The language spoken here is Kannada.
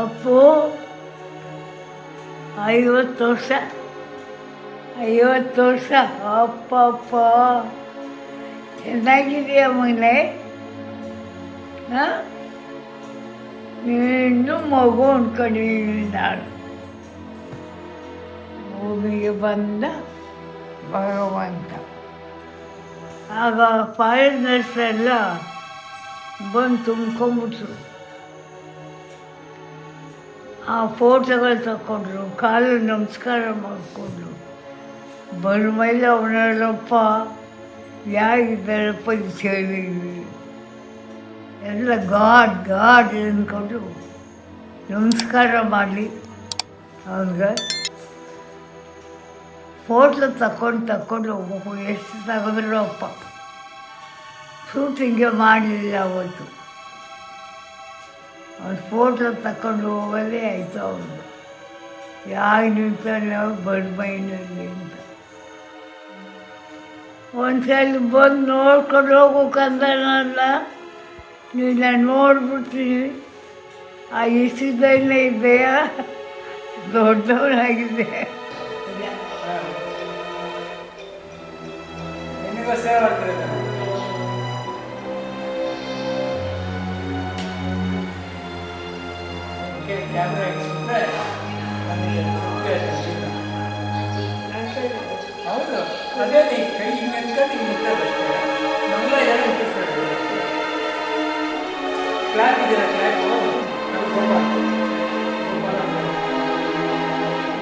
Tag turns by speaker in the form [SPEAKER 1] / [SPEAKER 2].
[SPEAKER 1] ಅಪ್ಪು 50 ವರ್ಷ 50 ವರ್ಷ ಅಪ್ಪಪ್ಪ ಚೆನ್ನಾಗಿದೆಯಾ ಮಗನೇ? ಹಾಂ, ನೀನು ಮಗು ಅಂದ್ಕೊಂಡಿದ್ದೀನಿ ನಾನು. ಭೂಮಿಗೆ ಬಂದ ಭಗವಂತ. ಆಗ ಫಾರಿನರ್ಸ್ ಎಲ್ಲ ಬಂದು ತುಂಬ್ಕೊಂಬಿಟ್ರು. ಆ ಫೋಟೋಗಳು ತಗೊಂಡ್ರು, ಕಾಲು ನಮಸ್ಕಾರ ಮಾಡಿಕೊಂಡ್ರು. ಮೇಲೆ ಅವನಲ್ಲಪ್ಪ ಯಾರಿದ್ದಾರಪ್ಪ ಇದು ಸೇರಿ ಎಲ್ಲ ಗಾಡ್ ಗಾಡ್ ಅಂದ್ಕೊಂಡು ನಮಸ್ಕಾರ ಮಾಡಲಿ ಅವ್ರಿಗೆ. ಫೋಟೋ ತಗೊಂಡು ಹೋಗ್ಬೇಕು. ಎಷ್ಟು ತೆಗೆದ್ರು ಅಪ್ಪ. ಶೂಟಿಂಗೇ ಮಾಡಲಿಲ್ಲ ಅವತ್ತು. ಅವ್ರು ಫೋಟೋ ತಗೊಂಡು ಹೋಗೋದೇ ಆಯಿತು ಅವ್ರಿಗೆ. ಯಾಕೆ ನಿಂತಾನೆ ಅವ್ರು ಬಡ್ಮೈನಲ್ಲಿ ಅಂತ. ಒಂದ್ಸಲ ಬಂದು ನೋಡ್ಕೊಂಡು ಹೋಗೋಕ್ಕಂದನಲ್ಲ, ನೀನು ನೋಡ್ಬಿಡ್ತೀನಿ. ಆ ಇಷ್ಟದಲ್ಲೇ ಇದೆಯಾ, ದೊಡ್ಡವನಾಗಿದೆ.
[SPEAKER 2] ಕ್ಯಾಮ್ರಾ ಇಟ್ಬಿಟ್ರೆ ಹೌದು, ಅದೇ ನೀ ಕೈ ಹಿಂಗೆ ಮುಟ್ಟದಷ್ಟೇ. ನಮ್ಗೆ ಯಾರು ಮುಟ್ಟಿಸ್ತಾರೆ. ಕ್ಲಾಪ್ ಇದೆಯಲ್ಲ, ಕ್ಲಾಪ್